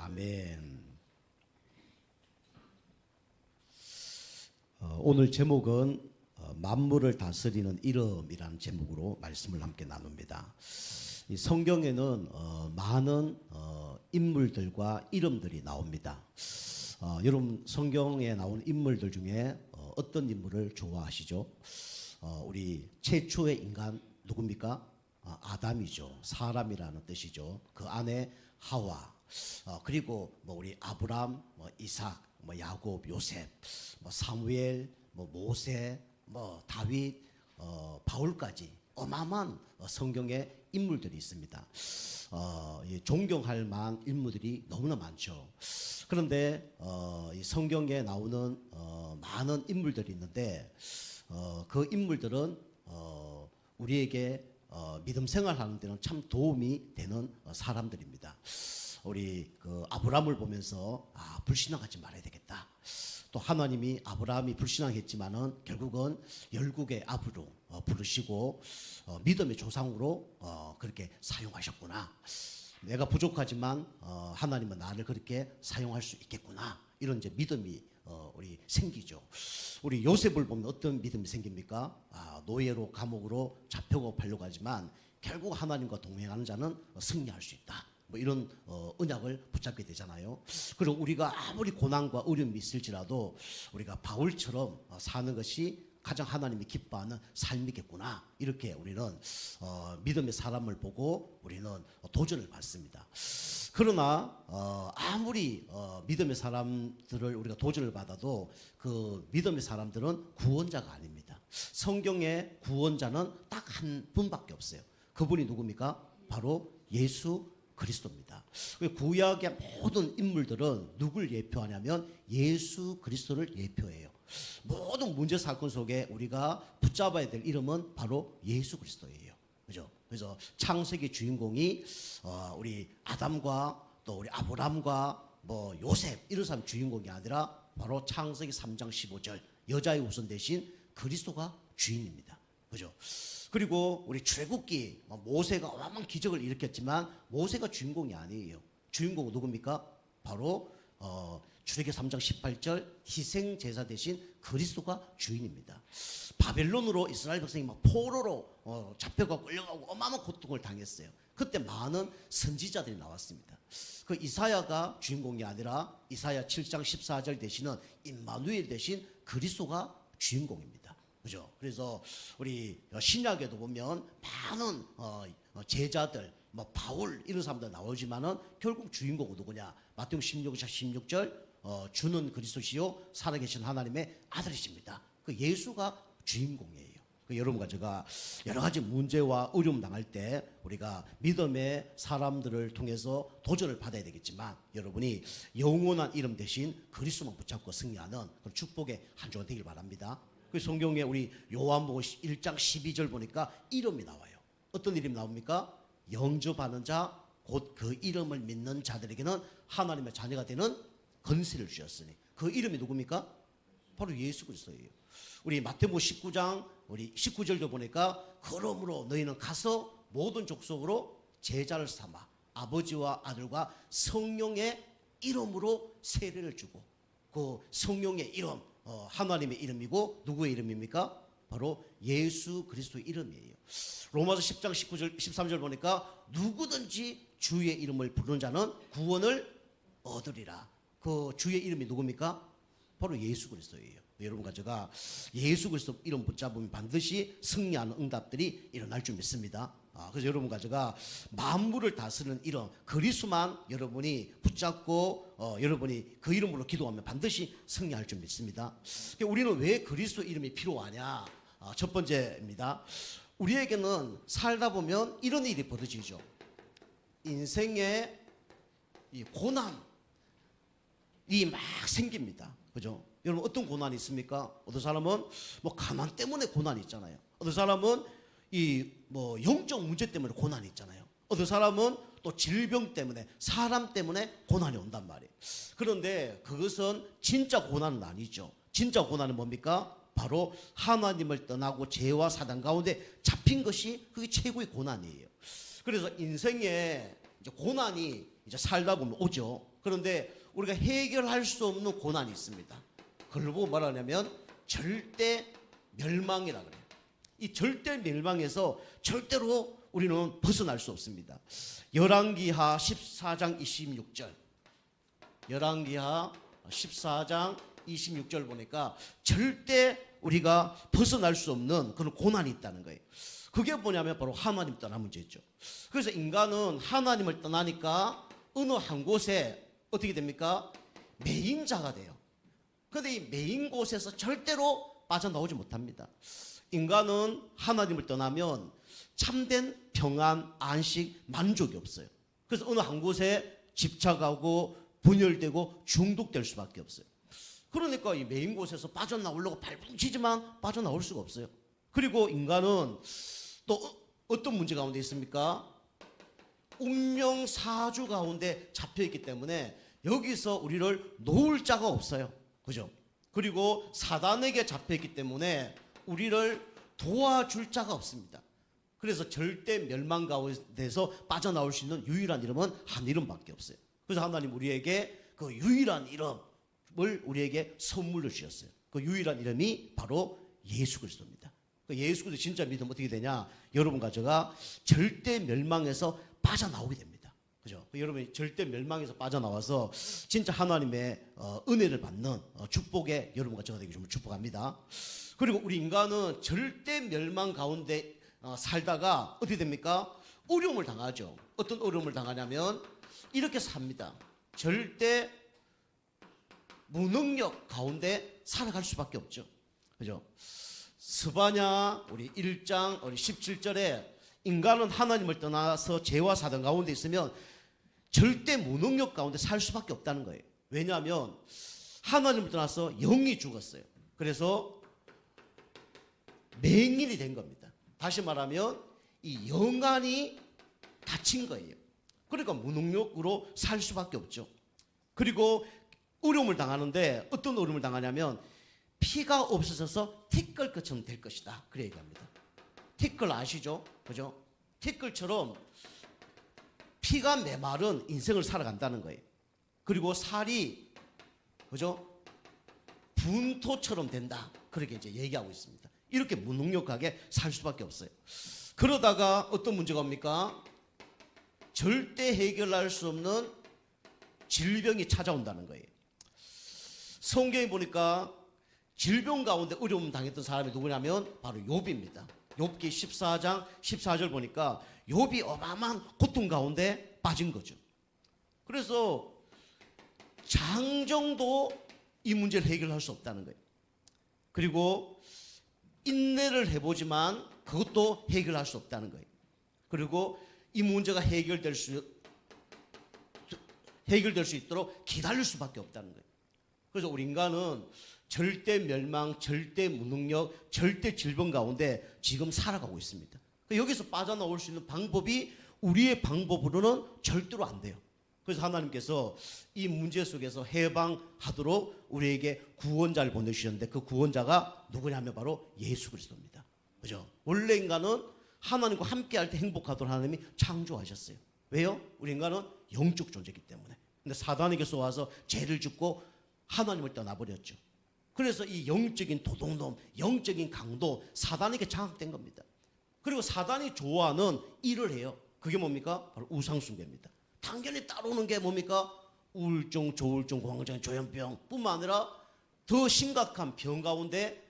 아멘. 오늘 제목은 만물을 다스리는 이름이라는 제목으로 말씀을 함께 나눕니다. 이 성경에는 많은 인물들과 이름들이 나옵니다. 여러분 성경에 나온 인물들 중에 어떤 인물을 좋아하시죠? 우리 최초의 인간 누굽니까? 아담이죠. 사람이라는 뜻이죠. 그 안에 하와, 그리고 우리 아브람, 이삭, 야곱, 요셉, 사무엘, 모세, 다윗, 바울까지 어마어마한 성경의 인물들이 있습니다. 존경할 만한 인물들이 너무나 많죠. 그런데 이 성경에 나오는 많은 인물들이 있는데 그 인물들은 우리에게 믿음 생활하는 데는 참 도움이 되는 사람들입니다. 우리 그 아브라함을 보면서 불신앙하지 말아야 되겠다. 또 하나님이 아브라함이 불신앙했지만은 결국은 열국의 아브로 부르시고 믿음의 조상으로 그렇게 사용하셨구나. 내가 부족하지만 하나님은 나를 그렇게 사용할 수 있겠구나. 이런 이제 믿음이 우리 생기죠. 우리 요셉을 보면 어떤 믿음이 생깁니까? 노예로 감옥으로 잡혀고 팔려고 하지만 결국 하나님과 동행하는 자는 승리할 수 있다. 이런 언약을 붙잡게 되잖아요. 그리고 우리가 아무리 고난과 어려움이 있을지라도 우리가 바울처럼 사는 것이 가장 하나님이 기뻐하는 삶이겠구나. 이렇게 우리는 믿음의 사람을 보고 우리는 도전을 받습니다. 그러나 아무리 믿음의 사람들을 우리가 도전을 받아도 그 믿음의 사람들은 구원자가 아닙니다. 성경의 구원자는 딱 한 분밖에 없어요. 그분이 누굽니까? 바로 예수 그리스도입니다. 구약의 모든 인물들은 누굴 예표하냐면 예수 그리스도를 예표해요. 모든 문제 사건 속에 우리가 붙잡아야 될 이름은 바로 예수 그리스도예요. 그죠? 그래서 창세기 주인공이 우리 아담과 또 우리 아브람과 요셉 이런 사람 주인공이 아니라 바로 창세기 3장 15절 여자의 후손 대신 그리스도가 주인입니다. 그죠? 그리고 우리 출애굽기 모세가 어마어마한 기적을 일으켰지만 모세가 주인공이 아니에요. 주인공은 누굽니까? 바로 출애굽기 3장 18절 희생제사 대신 그리스도가 주인입니다. 바벨론으로 이스라엘 백성이 포로로 잡혀가고 끌려가고 어마어마한 고통을 당했어요. 그때 많은 선지자들이 나왔습니다. 그 이사야가 주인공이 아니라 이사야 7장 14절 대신은 임마누엘 대신 그리스도가 주인공입니다. 그죠? 그래서 우리 신약에도 보면 많은 제자들, 바울 이런 사람들 나오지만은 결국 주인공은 누구냐? 마태복음 16절 주는 그리스도시요 살아계신 하나님의 아들이십니다. 그 예수가 주인공이에요. 여러분과 제가 여러 가지 문제와 어려움 당할 때 우리가 믿음의 사람들을 통해서 도전을 받아야 되겠지만 여러분이 영원한 이름 대신 그리스도만 붙잡고 승리하는 그런 축복의 한 주가 되길 바랍니다. 그 성경에 우리 요한복음 1장 12절 보니까 이름이 나와요. 어떤 이름이 나옵니까? 영접하는 자, 곧 그 이름을 믿는 자들에게는 하나님의 자녀가 되는 권세를 주셨으니 그 이름이 누굽니까? 바로 예수 그리스도예요. 우리 마태복음 19장 우리 19절도 보니까 그러므로 너희는 가서 모든 족속으로 제자를 삼아 아버지와 아들과 성령의 이름으로 세례를 주고 그 성령의 이름 하나님의 이름이고 누구의 이름입니까? 바로 예수 그리스도의 이름이에요. 로마서 10장 19절 13절 보니까 누구든지 주의 이름을 부르는 자는 구원을 얻으리라. 그 주의 이름이 누굽니까? 바로 예수 그리스도예요. 여러분과 제가 예수 그리스도 이름 붙잡으면 반드시 승리하는 응답들이 일어날 줄 믿습니다. 그래서 여러분과 제가 만물을 다스리는 이름 그리스도만 여러분이 붙잡고 여러분이 그 이름으로 기도하면 반드시 승리할 줄 믿습니다. 우리는 왜 그리스도 이름이 필요하냐? 첫 번째입니다. 우리에게는 살다 보면 이런 일이 벌어지죠. 인생의 이 고난이 막 생깁니다. 그죠? 여러분 어떤 고난이 있습니까? 어떤 사람은 가난 때문에 고난이 있잖아요. 어떤 사람은 영적 문제 때문에 고난이 있잖아요. 어떤 사람은 또 질병 때문에 사람 때문에 고난이 온단 말이에요. 그런데 그것은 진짜 고난은 아니죠. 진짜 고난은 뭡니까? 바로 하나님을 떠나고 죄와 사단 가운데 잡힌 것이 그게 최고의 고난이에요. 그래서 인생에 이제 고난이 이제 살다 보면 오죠. 그런데 우리가 해결할 수 없는 고난이 있습니다. 그걸 보고 말하냐면 절대 멸망이라 그래요. 이 절대 멸망에서 절대로 우리는 벗어날 수 없습니다. 열왕기하 14장 26절. 열왕기하 14장 26절 보니까 절대 우리가 벗어날 수 없는 그런 고난이 있다는 거예요. 그게 뭐냐면 바로 하나님 떠난 문제죠. 그래서 인간은 하나님을 떠나니까 어느 한 곳에 어떻게 됩니까? 매인자가 돼요. 그런데 이 매인 곳에서 절대로 빠져나오지 못합니다. 인간은 하나님을 떠나면 참된 평안, 안식, 만족이 없어요. 그래서 어느 한 곳에 집착하고 분열되고 중독될 수밖에 없어요. 그러니까 이 매인 곳에서 빠져나오려고 발붙이지만 빠져나올 수가 없어요. 그리고 인간은 또 어떤 문제 가운데 있습니까? 운명사주 가운데 잡혀있기 때문에 여기서 우리를 놓을 자가 없어요. 그죠? 그리고 사단에게 잡혀있기 때문에 우리를 도와줄 자가 없습니다. 그래서 절대 멸망 가운데서 빠져나올 수 있는 유일한 이름은 한 이름밖에 없어요. 그래서 하나님 우리에게 그 유일한 이름을 우리에게 선물로 주셨어요. 그 유일한 이름이 바로 예수 그리스도입니다. 그 예수 그리스도 진짜 믿으면 어떻게 되냐? 여러분과 제가 절대 멸망에서 빠져나오게 됩니다. 그죠? 여러분이 절대 멸망에서 빠져나와서 진짜 하나님의 은혜를 받는 축복에 여러분과 제가 되기 좀 축복합니다. 그리고 우리 인간은 절대 멸망 가운데 살다가 어떻게 됩니까? 어려움을 당하죠. 어떤 어려움을 당하냐면 이렇게 삽니다. 절대 무능력 가운데 살아갈 수밖에 없죠. 그죠? 스바냐 우리 1장 우리 17절에 인간은 하나님을 떠나서 죄와 사단 가운데 있으면 절대 무능력 가운데 살 수밖에 없다는 거예요. 왜냐하면 하나님을 떠나서 영이 죽었어요. 그래서 맹인이 된 겁니다. 다시 말하면 이 영안이 닫힌 거예요. 그러니까 무능력으로 살 수밖에 없죠. 그리고 어려움을 당하는데 어떤 어려움을 당하냐면 피가 없어져서 티끌것처럼 될 것이다. 그래 얘기합니다. 티끌 아시죠? 그죠? 티끌처럼 피가 메마른 인생을 살아간다는 거예요. 그리고 살이 그죠? 분토처럼 된다. 그렇게 이제 얘기하고 있습니다. 이렇게 무능력하게 살 수밖에 없어요. 그러다가 어떤 문제가 옵니까? 절대 해결할 수 없는 질병이 찾아온다는 거예요. 성경에 보니까 질병 가운데 어려움 당했던 사람이 누구냐면 바로 욥입니다. 욥기 14장 14절 보니까 욥이 어마어마한 고통 가운데 빠진 거죠. 그래서 장정도 이 문제를 해결할 수 없다는 거예요. 그리고 인내를 해보지만 그것도 해결할 수 없다는 거예요. 그리고 이 문제가 해결될 수 있도록 기다릴 수밖에 없다는 거예요. 그래서 우리 인간은 절대 멸망, 절대 무능력, 절대 질병 가운데 지금 살아가고 있습니다. 여기서 빠져나올 수 있는 방법이 우리의 방법으로는 절대로 안 돼요. 그래서 하나님께서 이 문제 속에서 해방하도록 우리에게 구원자를 보내주셨는데 그 구원자가 누구냐면 바로 예수 그리스도입니다. 그죠? 원래 인간은 하나님과 함께할 때 행복하도록 하나님이 창조하셨어요. 왜요? 우리 인간은 영적 존재이기 때문에. 근데 사단에게 쏘아서 죄를 짓고 하나님을 떠나버렸죠. 그래서 이 영적인 도둑놈, 영적인 강도, 사단에게 장악된 겁니다. 그리고 사단이 좋아하는 일을 해요. 그게 뭡니까? 바로 우상숭배입니다. 당연히 따라오는 게 뭡니까? 우울증, 조울증, 공황장애, 조현병 뿐만 아니라 더 심각한 병 가운데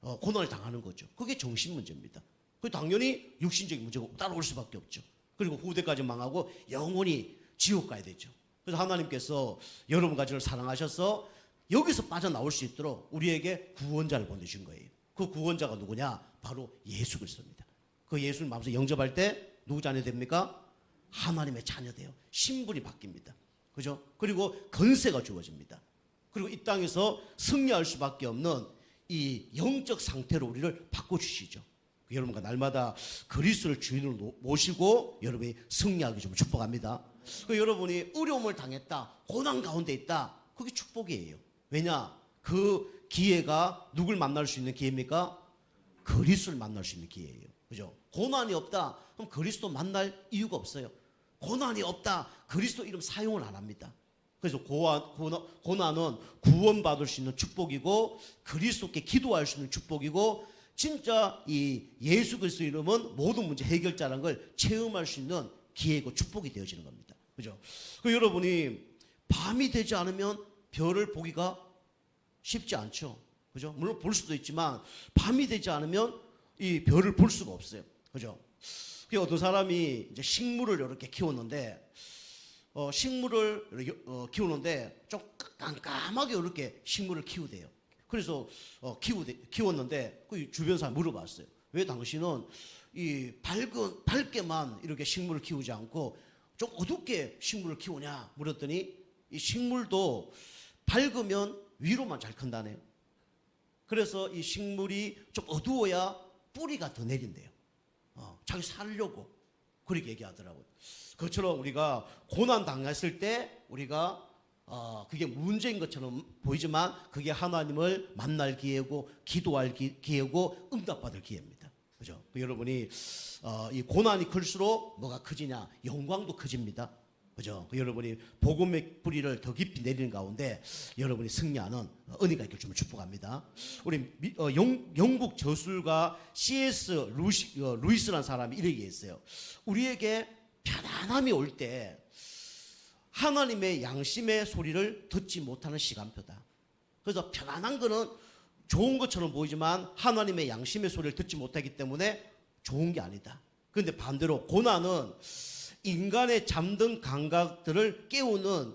고난을 당하는 거죠. 그게 정신 문제입니다. 그 당연히 육신적인 문제가 따라올 수밖에 없죠. 그리고 후대까지 망하고 영원히 지옥 가야 되죠. 그래서 하나님께서 여러분과 저를 사랑하셔서 여기서 빠져나올 수 있도록 우리에게 구원자를 보내신 거예요. 그 구원자가 누구냐? 바로 예수 그리스도입니다. 그 예수를 마음속에 영접할 때 누구 자녀 됩니까? 하나님의 자녀 돼요. 신분이 바뀝니다. 그죠? 그리고 건세가 주어집니다. 그리고 이 땅에서 승리할 수밖에 없는 이 영적 상태로 우리를 바꿔주시죠. 여러분과 날마다 그리스도를 주인으로 모시고 여러분이 승리하기 좀 축복합니다. 여러분이 어려움을 당했다, 고난 가운데 있다, 그게 축복이에요. 왜냐? 그 기회가 누굴 만날 수 있는 기회입니까? 그리스도를 만날 수 있는 기회예요. 그죠? 고난이 없다, 그럼 그리스도 만날 이유가 없어요. 고난이 없다. 그리스도 이름 사용을 안 합니다. 그래서 고난은 구원받을 수 있는 축복이고 그리스도께 기도할 수 있는 축복이고 진짜 이 예수 그리스도 이름은 모든 문제 해결자라는 걸 체험할 수 있는 기회고 축복이 되어지는 겁니다. 그죠? 그 여러분이 밤이 되지 않으면 별을 보기가 쉽지 않죠. 그죠? 물론 볼 수도 있지만 밤이 되지 않으면 이 별을 볼 수가 없어요. 그죠? 그 어떤 사람이 이제 식물을 이렇게 키웠는데 식물을 키우는데 좀 깜깜하게 이렇게 식물을 키우대요. 그래서 키웠는데 그 주변 사람 물어봤어요. 왜 당신은 이 밝게만 이렇게 식물을 키우지 않고 좀 어둡게 식물을 키우냐 물었더니 이 식물도 밝으면 위로만 잘 큰다네요. 그래서 이 식물이 좀 어두워야 뿌리가 더 내린대요. 자기 살려고 그렇게 얘기하더라고요. 그것처럼 우리가 고난 당했을 때 우리가 그게 문제인 것처럼 보이지만 그게 하나님을 만날 기회고 기도할 기회고 응답받을 기회입니다. 그죠? 여러분이 이 고난이 클수록 뭐가 커지냐? 영광도 커집니다. 그죠? 여러분이 복음의 뿌리를 더 깊이 내리는 가운데 여러분이 승리하는 은혜가 있길 주면 축복합니다. 우리 영국 저술가 C.S. 루이스라는 사람이 이렇게 얘기했어요. 우리에게 편안함이 올 때 하나님의 양심의 소리를 듣지 못하는 시간표다. 그래서 편안한 거는 좋은 것처럼 보이지만 하나님의 양심의 소리를 듣지 못하기 때문에 좋은 게 아니다. 그런데 반대로 고난은 인간의 잠든 감각들을 깨우는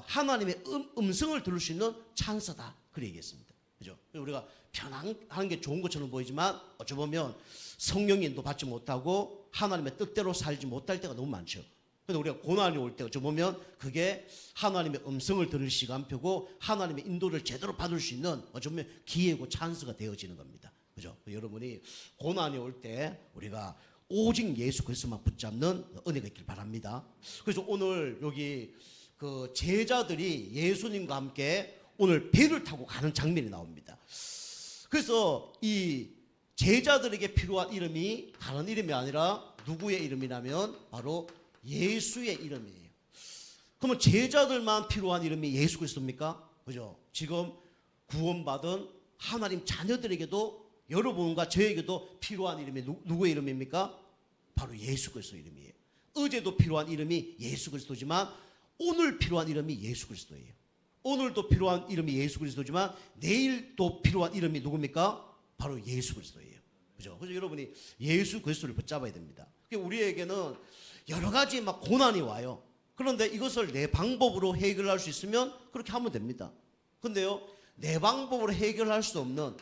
하나님의 음성을 들을 수 있는 찬스다. 그렇게 얘기했습니다. 그죠? 우리가 편안한 게 좋은 것처럼 보이지만 어찌 보면 성령의 인도 받지 못하고 하나님의 뜻대로 살지 못할 때가 너무 많죠. 그런데 우리가 고난이 올 때 어찌 보면 그게 하나님의 음성을 들을 시간표고 하나님의 인도를 제대로 받을 수 있는 어찌 보면 기회고 찬스가 되어지는 겁니다. 그죠? 여러분이 고난이 올 때 우리가 오직 예수 그리스도만 붙잡는 은혜가 있길 바랍니다. 그래서 오늘 여기 그 제자들이 예수님과 함께 오늘 배를 타고 가는 장면이 나옵니다. 그래서 이 제자들에게 필요한 이름이 다른 이름이 아니라 누구의 이름이냐면 바로 예수의 이름이에요. 그러면 제자들만 필요한 이름이 예수 그리스도입니까? 그죠? 지금 구원받은 하나님 자녀들에게도 여러분과 저에게도 필요한 이름이 누구의 이름입니까? 바로 예수 그리스도 이름이에요. 어제도 필요한 이름이 예수 그리스도지만 오늘 필요한 이름이 예수 그리스도예요. 오늘도 필요한 이름이 예수 그리스도지만 내일도 필요한 이름이 누굽니까? 바로 예수 그리스도예요. 그죠? 그래서 여러분이 예수 그리스도를 붙잡아야 됩니다. 우리에게는 여러 가지 막 고난이 와요. 그런데 이것을 내 방법으로 해결할 수 있으면 그렇게 하면 됩니다. 근데요, 내 방법으로 해결할 수 없는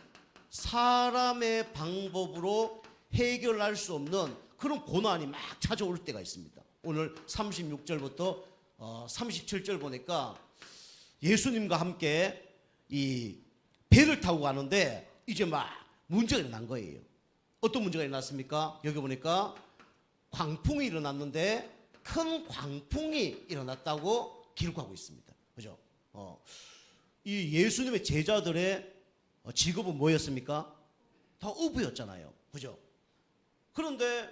사람의 방법으로 해결할 수 없는 그런 고난이 막 찾아올 때가 있습니다. 오늘 36절부터 37절 보니까 예수님과 함께 이 배를 타고 가는데 이제 막 문제가 일어난 거예요. 어떤 문제가 일어났습니까? 여기 보니까 광풍이 일어났는데 큰 광풍이 일어났다고 기록하고 있습니다. 그죠? 이 예수님의 제자들의 직업은 뭐였습니까? 다 어부였잖아요. 그죠? 그런데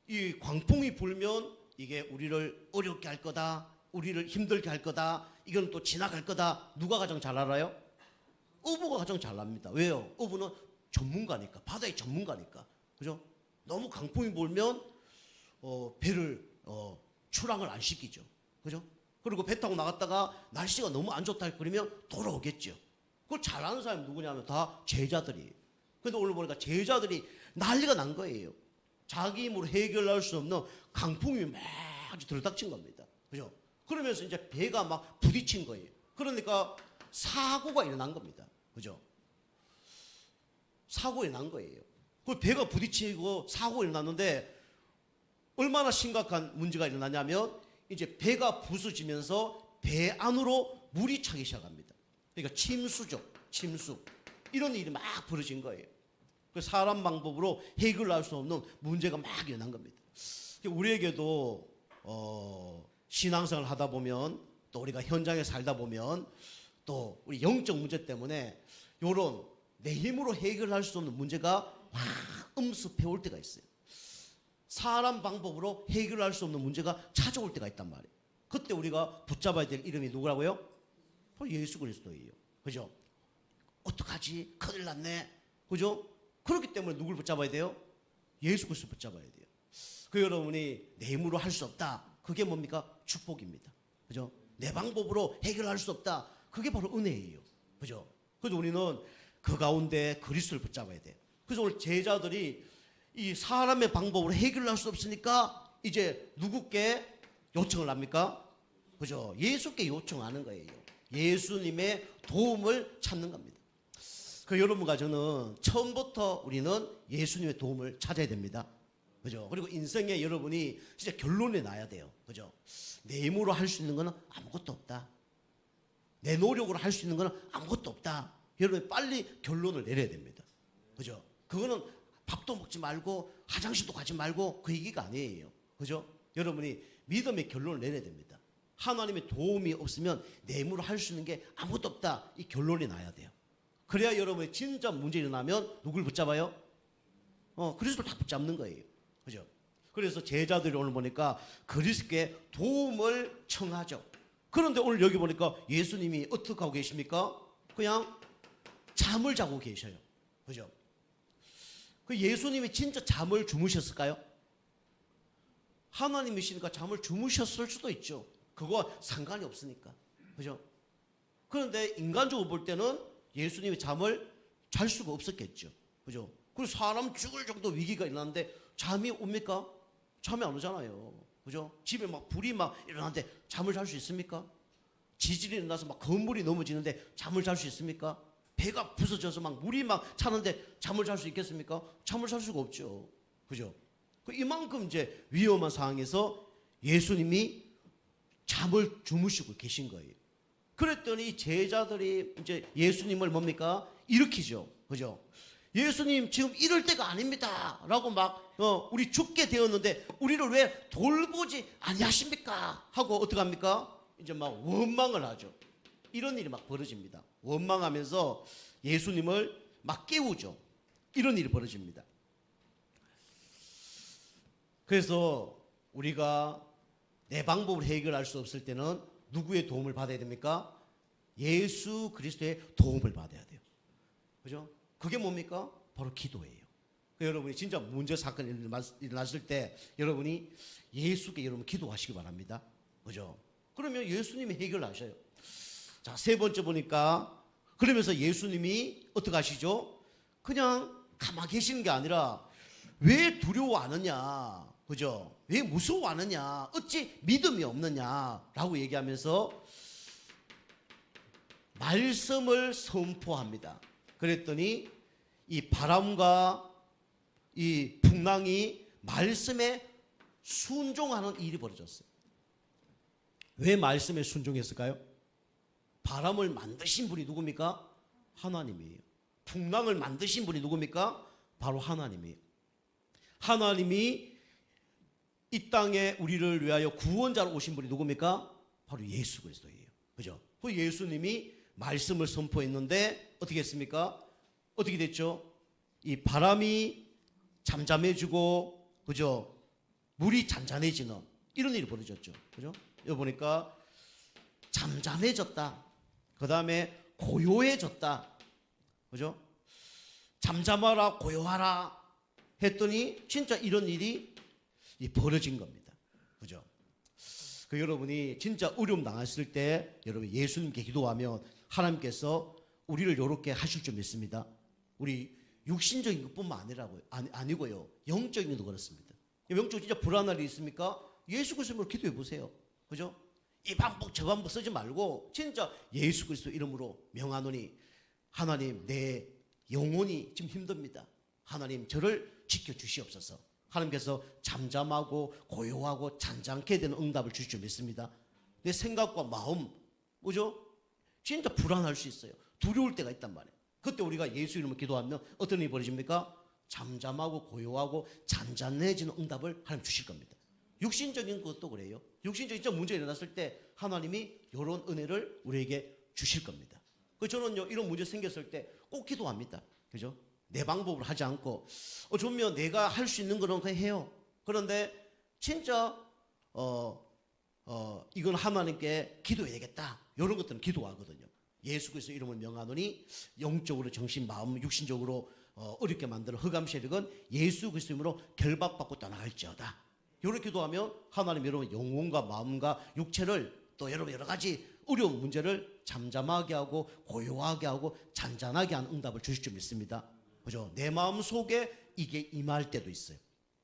이 광풍이 불면 이게 우리를 어렵게 할 거다. 우리를 힘들게 할 거다. 이건 또 지나갈 거다. 누가 가장 잘 알아요? 어부가 가장 잘 압니다. 왜요? 어부는 전문가니까. 바다의 전문가니까. 그죠? 너무 강풍이 불면 배를 출항을 안 시키죠. 그죠? 그리고 배 타고 나갔다가 날씨가 너무 안 좋다 그러면 돌아오겠죠. 그걸 잘 아는 사람이 누구냐면 다 제자들이에요. 근데 오늘 보니까 제자들이 난리가 난 거예요. 자기 힘으로 해결할 수 없는 강풍이 막 아주 들어닥친 겁니다. 그죠? 그러면서 이제 배가 막 부딪힌 거예요. 그러니까 사고가 일어난 겁니다. 그죠? 사고가 일어난 거예요. 그 배가 부딪히고 사고가 일어났는데 얼마나 심각한 문제가 일어나냐면 이제 배가 부서지면서 배 안으로 물이 차기 시작합니다. 그러니까 침수죠. 침수. 이런 일이 막 벌어진 거예요. 그 사람 방법으로 해결할 수 없는 문제가 막 일어난 겁니다. 우리에게도 신앙생활을 하다 보면 또 우리가 현장에 살다 보면 또 우리 영적 문제 때문에 이런 내 힘으로 해결할 수 없는 문제가 확 음습해 올 때가 있어요. 사람 방법으로 해결할 수 없는 문제가 찾아올 때가 있단 말이에요. 그때 우리가 붙잡아야 될 이름이 누구라고요? 바로 예수 그리스도예요. 그죠? 어떡하지? 큰일 났네. 그죠? 그렇기 때문에 누굴 붙잡아야 돼요? 예수 그리스도 붙잡아야 돼요. 그 여러분이 내 힘으로 할 수 없다. 그게 뭡니까? 축복입니다. 그죠? 내 방법으로 해결할 수 없다. 그게 바로 은혜예요. 그죠? 그래서 우리는 그 가운데 그리스도를 붙잡아야 돼요. 그래서 오늘 제자들이 이 사람의 방법으로 해결할 수 없으니까 이제 누구께 요청을 합니까? 그죠? 예수께 요청하는 거예요. 예수님의 도움을 찾는 겁니다. 그 여러분과 저는 처음부터 우리는 예수님의 도움을 찾아야 됩니다. 그죠? 그리고 인생에 여러분이 진짜 결론에 나야 돼요. 그죠? 내 힘으로 할 수 있는 거는 아무것도 없다. 내 노력으로 할 수 있는 거는 아무것도 없다. 여러분이 빨리 결론을 내려야 됩니다. 그죠? 그거는 밥도 먹지 말고 화장실도 가지 말고 그 얘기가 아니에요. 그죠? 여러분이 믿음의 결론을 내려야 됩니다. 하나님의 도움이 없으면 내 힘으로 할 수 있는 게 아무것도 없다. 이 결론이 나야 돼요. 그래야 여러분이 진짜 문제 일어나면 누굴 붙잡아요? 그리스도를 다 붙잡는 거예요. 그죠? 그래서 제자들이 오늘 보니까 그리스도께 도움을 청하죠. 그런데 오늘 여기 보니까 예수님이 어떻게 하고 계십니까? 그냥 잠을 자고 계셔요. 그죠? 그 예수님이 진짜 잠을 주무셨을까요? 하나님이시니까 잠을 주무셨을 수도 있죠. 그거와 상관이 없으니까. 그죠? 그런데 인간적으로 볼 때는 예수님이 잠을 잘 수가 없었겠죠. 그죠? 그리고 사람 죽을 정도 위기가 일어났는데 잠이 옵니까? 잠이 안 오잖아요. 그죠? 집에 막 불이 막 일어나는데 잠을 잘 수 있습니까? 지진이 일어나서 막 건물이 넘어지는데 잠을 잘 수 있습니까? 배가 부서져서 막 물이 막 차는데 잠을 잘 수 있겠습니까? 잠을 잘 수가 없죠. 그죠? 이만큼 이제 위험한 상황에서 예수님이 잠을 주무시고 계신 거예요. 그랬더니 제자들이 이제 예수님을 뭡니까? 일으키죠. 그죠? 예수님 지금 이럴 때가 아닙니다. 라고 막 우리 죽게 되었는데 우리를 왜 돌보지 아니하십니까? 하고 어떻게 합니까? 이제 막 원망을 하죠. 이런 일이 막 벌어집니다. 원망하면서 예수님을 막 깨우죠. 이런 일이 벌어집니다. 그래서 우리가 내 방법으로 해결할 수 없을 때는 누구의 도움을 받아야 됩니까? 예수 그리스도의 도움을 받아야 돼요. 그죠? 그게 뭡니까? 바로 기도예요. 여러분이 진짜 문제 사건이 일어났을 때 여러분이 예수께 여러분 기도하시기 바랍니다. 그죠? 그러면 예수님이 해결하셔요. 자, 세 번째 보니까 그러면서 예수님이 어떻게 하시죠? 그냥 가만히 계시는 게 아니라 왜 두려워하느냐? 그죠? 왜 무서워하느냐? 어찌 믿음이 없느냐라고 얘기하면서 말씀을 선포합니다. 그랬더니 이 바람과 이 풍랑이 말씀에 순종하는 일이 벌어졌어요. 왜 말씀에 순종했을까요? 바람을 만드신 분이 누굽니까? 하나님이에요. 풍랑을 만드신 분이 누굽니까? 바로 하나님이에요. 하나님이 이 땅에 우리를 위하여 구원자로 오신 분이 누굽니까? 바로 예수 그리스도예요. 그죠? 그 예수님이 말씀을 선포했는데 어떻게 했습니까? 어떻게 됐죠? 이 바람이 잠잠해지고, 그죠? 물이 잔잔해지는 이런 일이 벌어졌죠. 그죠? 여기 보니까 잠잠해졌다. 그 다음에 고요해졌다. 그죠? 잠잠하라, 고요하라 했더니 진짜 이런 일이 벌어진 겁니다. 그죠? 그 여러분이 진짜 어려움 당했을 때 여러분 예수님께 기도하면 하나님께서 우리를 이렇게 하실 줄 믿습니다. 우리 육신적인 것뿐만 아니고요. 영적인 것도 그렇습니다. 영적 진짜 불안한 일이 있습니까? 예수 그리스도로 기도해 보세요. 그죠? 이 방법 저 방법 쓰지 말고 진짜 예수 그리스도 이름으로 명하노니 하나님 내 영혼이 지금 힘듭니다. 하나님 저를 지켜주시옵소서. 하나님께서 잠잠하고 고요하고 잔잔케 되는 응답을 주실 줄 믿습니다. 내 생각과 마음, 그죠? 진짜 불안할 수 있어요. 두려울 때가 있단 말이에요. 그때 우리가 예수 이름으로 기도하면 어떤 일이 벌어집니까? 잠잠하고 고요하고 잔잔해지는 응답을 하나님 주실 겁니다. 육신적인 것도 그래요. 육신적인 진짜 문제가 일어났을 때 하나님이 이런 은혜를 우리에게 주실 겁니다. 저는요 이런 문제 생겼을 때 꼭 기도합니다. 그죠? 내 방법으로 하지 않고 어쩌면 내가 할 수 있는 거는 그냥 해요. 그런데 진짜 이건 하나님께 기도해야 되겠다. 이런 것들은 기도하거든요. 예수 그리스도 이름을 명하노니 영적으로 정신 마음 육신적으로 어렵게 만드는 흑암 세력은 예수 그리스도 이름으로 결박받고 떠나갈지어다. 이렇게 기도하면 하나님 여러분 영혼과 마음과 육체를 또 여러분 여러 가지 어려운 문제를 잠잠하게 하고 고요하게 하고 잔잔하게 하는 응답을 주실 줄 믿습니다. 그죠? 내 마음 속에 이게 임할 때도 있어요.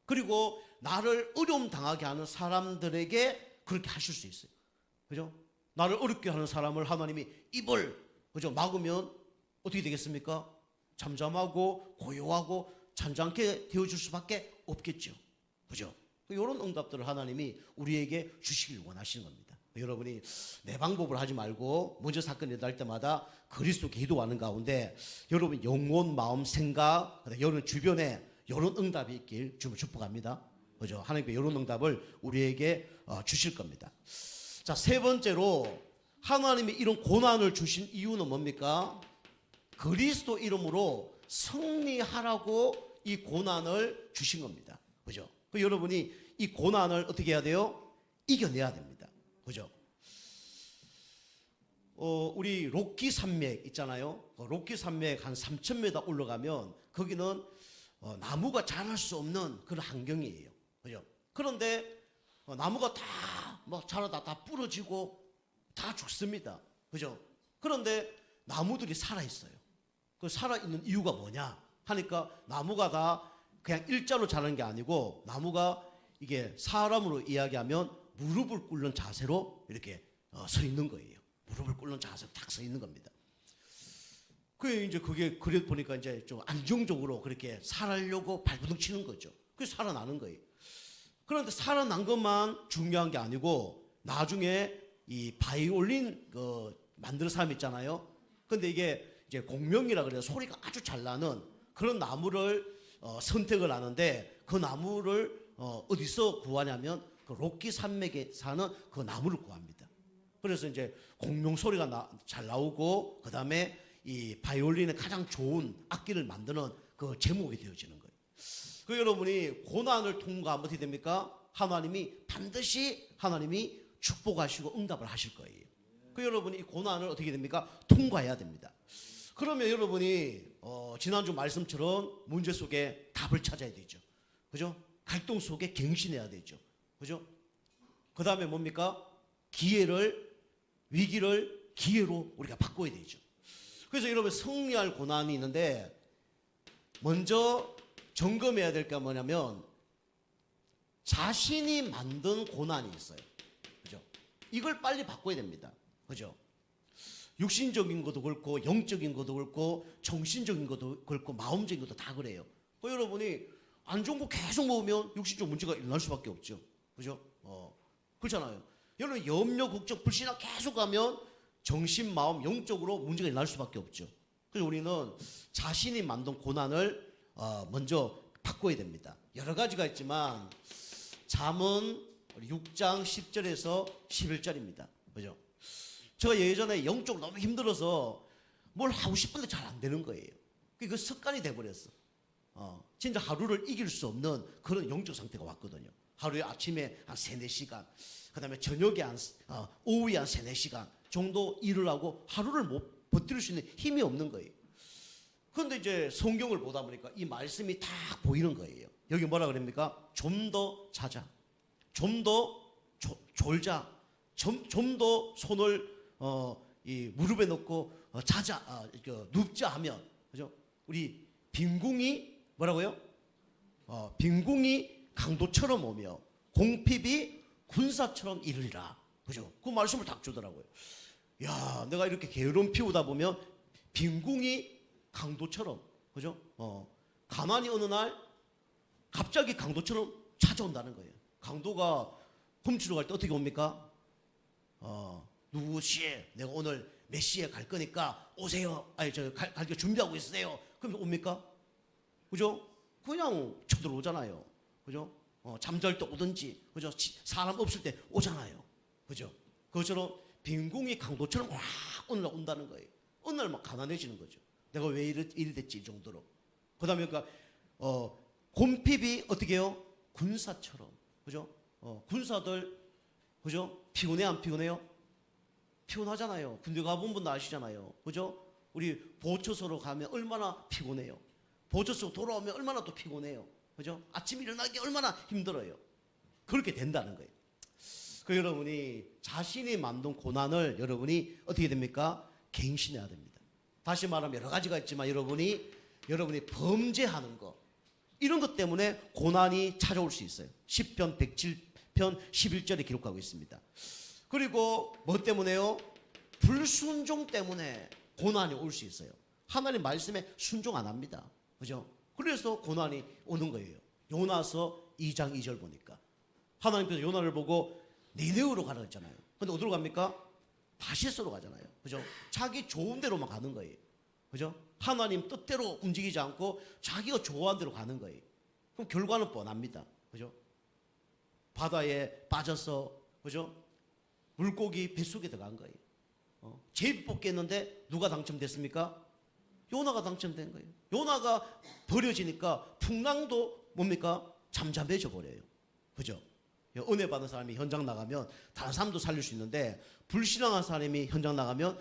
그리고 나를 어려움 당하게 하는 사람들에게 그렇게 하실 수 있어요. 그죠? 나를 어렵게 하는 사람을 하나님이 입을 그죠? 막으면 어떻게 되겠습니까? 잠잠하고 고요하고 잔잔하게 되어줄 수밖에 없겠죠. 그죠? 이런 응답들을 하나님이 우리에게 주시길 원하시는 겁니다. 여러분이 내 방법을 하지 말고 먼저 사건이 일어날 때마다 그리스도 기도하는 가운데 여러분 영혼, 마음, 생각, 여러분 주변에 이런 응답이 있길 주님 축복합니다. 그죠? 하나님께 이런 응답을 우리에게 주실 겁니다. 자, 세 번째로 하나님이 이런 고난을 주신 이유는 뭡니까? 그리스도 이름으로 승리하라고 이 고난을 주신 겁니다. 그죠? 여러분이 이 고난을 어떻게 해야 돼요? 이겨내야 됩니다. 그죠? 우리 로키 산맥 있잖아요. 로키 산맥 한 3,000m 올라가면 거기는 나무가 자랄 수 없는 그런 환경이에요. 그죠? 그런데 나무가 다 뭐 자라다 다 부러지고 다 죽습니다. 그죠? 그런데 나무들이 살아있어요. 그 살아있는 이유가 뭐냐 하니까 나무가 다 그냥 일자로 자라는 게 아니고 나무가 이게 사람으로 이야기하면 무릎을 꿇는 자세로 이렇게 서 있는 거예요. 무릎을 꿇는 자세로 딱 서 있는 겁니다. 그게 그래 보니까 이제 좀 안정적으로 그렇게 살아려고 발버둥 치는 거죠. 그래서 살아나는 거예요. 그런데 살아난 것만 중요한 게 아니고 나중에 이 바이올린 만드는 사람 있잖아요. 근데 이게 이제 공명이라 그래서 소리가 아주 잘 나는 그런 나무를 선택을 하는데 그 나무를 어디서 구하냐면 그 로키 산맥에 사는 그 나무를 구합니다. 그래서 이제 공명 소리가 잘 나오고 그 다음에 이 바이올린의 가장 좋은 악기를 만드는 그 제목이 되어지는 거예요. 그 여러분이 고난을 통과하면 어떻게 됩니까? 하나님이 반드시 하나님이 축복하시고 응답을 하실 거예요. 그 여러분이 이 고난을 어떻게 됩니까? 통과해야 됩니다. 그러면 여러분이 지난주 말씀처럼 문제 속에 답을 찾아야 되죠. 그죠? 갈등 속에 갱신해야 되죠. 그죠? 그 다음에 뭡니까? 위기를 기회로 우리가 바꿔야 되죠. 그래서 여러분 승리할 고난이 있는데 먼저 점검해야 될 게 뭐냐면 자신이 만든 고난이 있어요. 그죠? 이걸 빨리 바꿔야 됩니다. 그죠? 육신적인 것도 그렇고 영적인 것도 그렇고 정신적인 것도 그렇고 마음적인 것도 다 그래요. 여러분이 안 좋은 거 계속 먹으면 육신적 문제가 일어날 수밖에 없죠. 그죠? 그렇잖아요. 여러분 염려, 걱정, 불신앙 계속 가면 정신, 마음, 영적으로 문제가 일어날 수밖에 없죠. 그래서 우리는 자신이 만든 고난을 먼저 바꿔야 됩니다. 여러 가지가 있지만 잠언 6장 10절에서 11절입니다. 그죠? 제가 예전에 영적으로 너무 힘들어서 뭘 하고 싶은데 잘 안 되는 거예요. 그 습관이 돼버렸어. 진짜 하루를 이길 수 없는 그런 영적 상태가 왔거든요. 하루에 아침에 한 3-4시간, 그 다음에 저녁에 오후에 한 3-4시간 정도 일을 하고 하루를 못 버틸 수 있는 힘이 없는 거예요. 그런데 이제 성경을 보다 보니까 이 말씀이 딱 보이는 거예요. 여기 뭐라 그럽니까? 좀 더 자자. 좀 더 졸자. 좀 더 손을 이 무릎에 넣고 자자, 눕자 하면, 그죠? 우리 빈궁이 뭐라고요? 빈궁이 강도처럼 오며 공핍이 군사처럼 이르리라. 그죠? 그 말씀을 딱 주더라고요. 야, 내가 이렇게 게으름 피우다 보면 빈궁이 강도처럼, 그죠? 가만히 어느 날 갑자기 강도처럼 찾아온다는 거예요. 강도가 훔치러 갈 때 어떻게 옵니까? 누구시? 내가 오늘 몇 시에 갈 거니까 오세요. 아니, 갈게 준비하고 있으세요. 그럼 옵니까? 그죠? 그냥 쳐들어오잖아요. 그죠? 잠잘 때 오든지, 그죠? 사람 없을 때 오잖아요. 그죠? 그것처럼 빈궁이 강도처럼 확 어느 날 온다는 거예요. 어느 날 막 가난해지는 거죠. 내가 왜 이리 됐지 이 정도로. 그 다음에 그러니까 곰핍이 어떻게 해요? 군사처럼, 그죠? 군사들, 그죠? 피곤해 안 피곤해요? 피곤하잖아요. 군대 가본 분도 아시잖아요. 그죠? 우리 보초소로 가면 얼마나 피곤해요. 보초소 돌아오면 얼마나 또 피곤해요. 그죠? 아침 일어나기 얼마나 힘들어요. 그렇게 된다는 거예요. 그 여러분이 자신이 만든 고난을 여러분이 어떻게 됩니까? 갱신해야 됩니다. 다시 말하면 여러 가지가 있지만 여러분이 범죄하는 거, 이런 것 때문에 고난이 찾아올 수 있어요. 시편 107편 11절에 기록하고 있습니다. 그리고 뭐 때문에요? 불순종 때문에 고난이 올 수 있어요. 하나님 말씀에 순종 안 합니다. 그죠? 그래서 고난이 오는 거예요. 요나서 2장 2절 보니까 하나님께서 요나를 보고 니느웨로 가라 했잖아요. 근데 어디로 갑니까? 다시스로 가잖아요. 그죠? 자기 좋은 대로만 가는 거예요. 그죠? 하나님 뜻대로 움직이지 않고 자기가 좋아하는 대로 가는 거예요. 그럼 결과는 뻔합니다. 그죠? 바다에 빠져서, 그죠? 물고기 뱃속에 들어간 거예요. 제비 뽑겠는데 누가 당첨됐습니까? 요나가 당첨된 거예요. 요나가 버려지니까 풍랑도 뭡니까? 잠잠해져 버려요. 그죠? 은혜 받은 사람이 현장 나가면 다른 사람도 살릴 수 있는데, 불신앙한 사람이 현장 나가면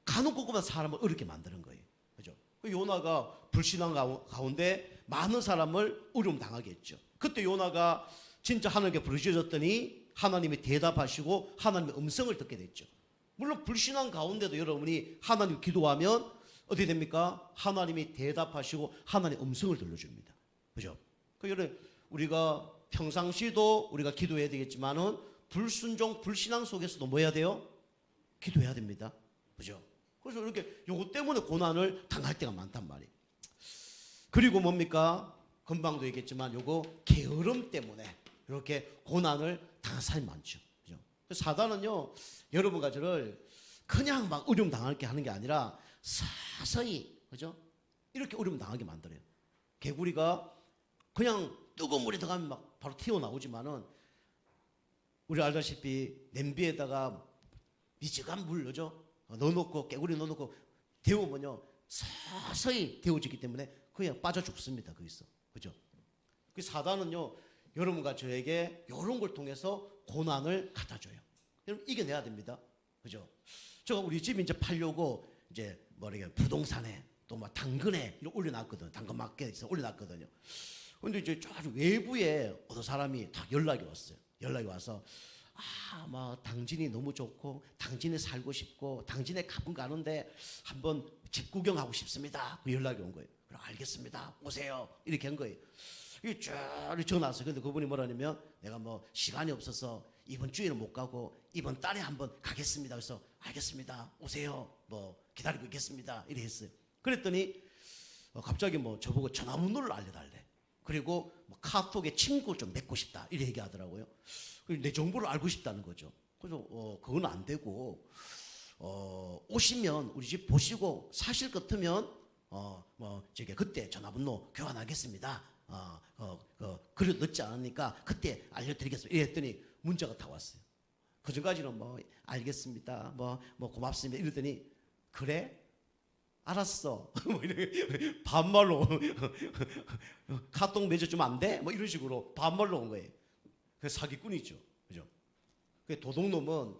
간혹고구마 사람을 어렵게 만드는 거예요. 그죠? 요나가 불신앙 가운데 많은 사람을 어려움 당하게 했죠. 그때 요나가 진짜 하나님께 부르짖었더니 하나님이 대답하시고 하나님의 음성을 듣게 됐죠. 물론 불신앙 가운데도 여러분이 하나님 기도하면 어떻게 됩니까? 하나님이 대답하시고 하나님의 음성을 들려줍니다. 그죠? 여러분, 우리가 평상시도 우리가 기도해야 되겠지만은 불순종, 불신앙 속에서도 뭐 해야 돼요? 기도해야 됩니다. 그죠? 그래서 이렇게 요거 때문에 고난을 당할 때가 많단 말이에요. 그리고 뭡니까? 금방도 얘기했지만 요거 게으름 때문에 이렇게 고난을 당한 사람이 많죠. 그죠? 사단은요, 여러분과 저를 그냥 막 어려움 당하게 하는 게 아니라 서서히, 그죠? 이렇게 어려움 당하게 만들어요. 개구리가 그냥 뜨거운 물에 들어가면 막 바로 튀어나오지만은, 우리 알다시피 냄비에다가 미지근한 물 넣어놓고 깨구리 넣어놓고 데우면요 서서히 데워지기 때문에 그냥 빠져 죽습니다. 거기서. 그죠? 그 사단은요, 여러분과 저에게 이런 걸 통해서 고난을 갖다 줘요. 여러분 이겨내야 됩니다. 그죠? 제가 우리 집 이제 팔려고 이제 부동산에 또 막 당근에 이렇게 올려놨거든요. 당근 마켓에서 올려놨거든요. 근데 이제 아주 외부에 어떤 사람이 딱 연락이 왔어요. 연락이 와서 당진이 너무 좋고 당진에 살고 싶고 당진에 가끔 가는데 한번 집 구경하고 싶습니다. 그 연락이 온 거예요. 그럼 알겠습니다. 오세요. 이렇게 한 거예요. 이게 쭉 전화 왔어요. 근데 그분이 뭐라냐면, 내가 시간이 없어서 이번 주에는 못 가고 이번 달에 한번 가겠습니다. 그래서 알겠습니다. 오세요. 기다리고 있겠습니다. 이래 했어요. 그랬더니 갑자기 저보고 전화번호를 알려달래. 그리고 카톡에 친구 좀 맺고 싶다. 이래 얘기하더라고요. 내 정보를 알고 싶다는 거죠. 그래서 그건 안 되고, 오시면 우리 집 보시고 사실 같으면 그때 전화번호 교환하겠습니다. 그래 늦지 않으니까 그때 알려드리겠습니다. 이랬더니 문자가 다 왔어요. 그 전까지는 알겠습니다. 고맙습니다. 이랬더니, 그래? 알았어. 이렇게 반말로 카톡 맺어주면 안 돼? 이런 식으로 반말로 온 거예요. 그 사기꾼이죠. 그죠? 그 도둑놈은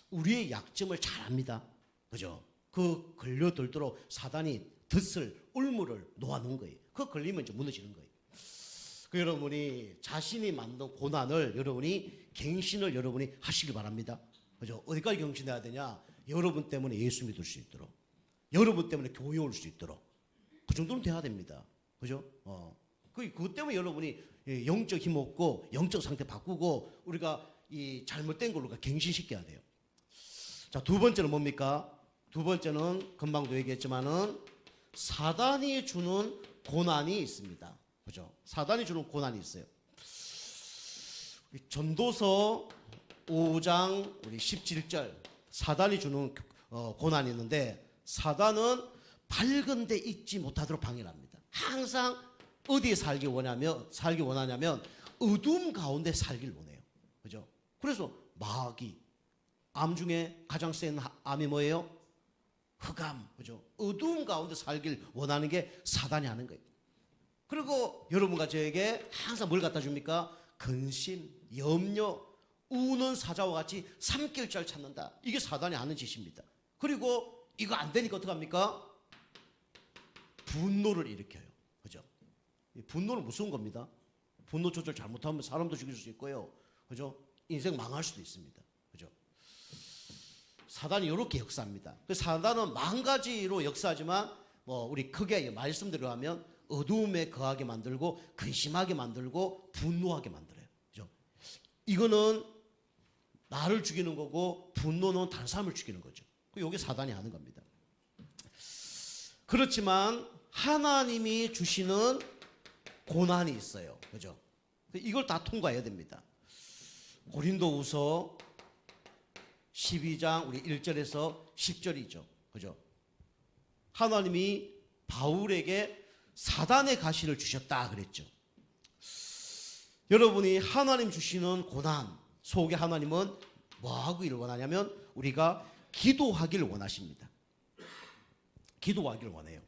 우리의 약점을 잘 압니다. 그죠? 그 걸려들도록 사단이 덫을, 울무를 놓아놓은 거예요. 그거 걸리면 이제 무너지는 거예요. 여러분이 자신이 만든 고난을 여러분이 갱신을 여러분이 하시길 바랍니다. 그죠? 어디까지 갱신해야 되냐? 여러분 때문에 예수 믿을 수 있도록, 여러분 때문에 교회 올 수 있도록, 그 정도는 돼야 됩니다. 그죠? 그것 때문에 여러분이 영적 힘 얻고 영적 상태 바꾸고 우리가 이 잘못된 걸로 갱신시켜야 돼요. 자, 두 번째는 뭡니까? 두 번째는 금방도 얘기했지만은 사단이 주는 고난이 있습니다. 그죠? 사단이 주는 고난이 있어요. 전도서 5장 우리 17절 사단이 주는 고난이 있는데, 사단은 밝은 데 있지 못하도록 방해를 합니다. 항상 어디에 살기 원하냐면 어둠 가운데 살길 원해요. 그죠? 그래서 마귀, 암 중에 가장 센 암이 뭐예요? 흑암. 그죠? 어둠 가운데 살길 원하는 게 사단이 하는 거예요. 그리고 여러분과 저에게 항상 뭘 갖다 줍니까? 근심, 염려, 우는 사자와 같이 삼킬 자를 찾는다. 이게 사단이 하는 짓입니다. 그리고 이거 안 되니까 어떡합니까? 분노를 일으켜요. 그죠? 분노는 무서운 겁니다. 분노 조절 잘못하면 사람도 죽일 수 있고요. 그죠? 인생 망할 수도 있습니다. 그죠? 사단이 이렇게 역사합니다. 그 사단은 만 가지로 역사하지만 뭐 우리 크게 말씀대로 하면 어두움에 거하게 만들고 근심하게 만들고 분노하게 만들어요. 그죠? 이거는 나를 죽이는 거고 분노는 다른 사람을 죽이는 거죠. 이게 사단이 하는 겁니다. 그렇지만 하나님이 주시는 고난이 있어요. 그죠? 이걸 다 통과해야 됩니다. 고린도후서 12장 우리 1절에서 10절이죠. 그죠? 하나님이 바울에게 사단의 가시를 주셨다 그랬죠. 여러분이 하나님 주시는 고난 속에 하나님은 뭐하기를 원하냐면 우리가 기도하기를 원하십니다. 기도하기를 원해요.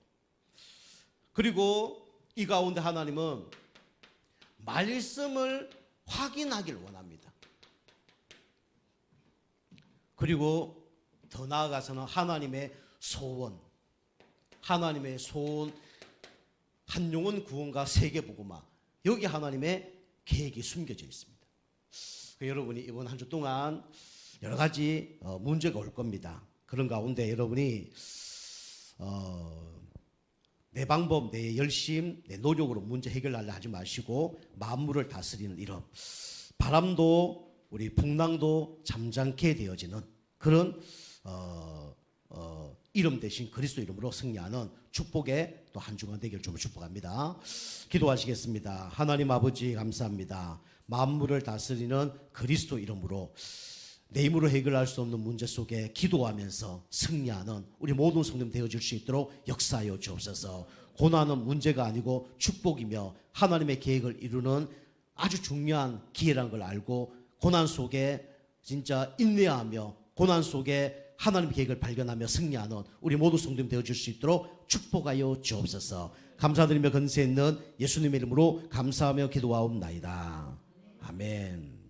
그리고 이 가운데 하나님은 말씀을 확인하기를 원합니다. 그리고 더 나아가서는 하나님의 소원, 한 영혼 구원과 세계 복음화, 여기 하나님의 계획이 숨겨져 있습니다. 여러분이 이번 한 주 동안 여러 가지 문제가 올 겁니다. 그런 가운데 여러분이 내 방법, 내 열심, 내 노력으로 문제 해결하려 하지 마시고 만물을 다스리는 이름, 바람도 우리 풍랑도 잠잠케 되어지는 그런 이름 대신 그리스도 이름으로 승리하는 축복의 또 한 주간 되기를 좀 축복합니다. 기도하시겠습니다. 하나님 아버지 감사합니다. 만물을 다스리는 그리스도 이름으로 내 힘으로 해결할 수 없는 문제 속에 기도하면서 승리하는 우리 모든 성도님 되어질 수 있도록 역사하여 주옵소서. 고난은 문제가 아니고 축복이며 하나님의 계획을 이루는 아주 중요한 기회라는 걸 알고 고난 속에 진짜 인내하며 고난 속에 하나님의 계획을 발견하며 승리하는 우리 모든 성도님 되어질 수 있도록 축복하여 주옵소서. 감사드리며 건세 있는 예수님의 이름으로 감사하며 기도하옵나이다. 아멘.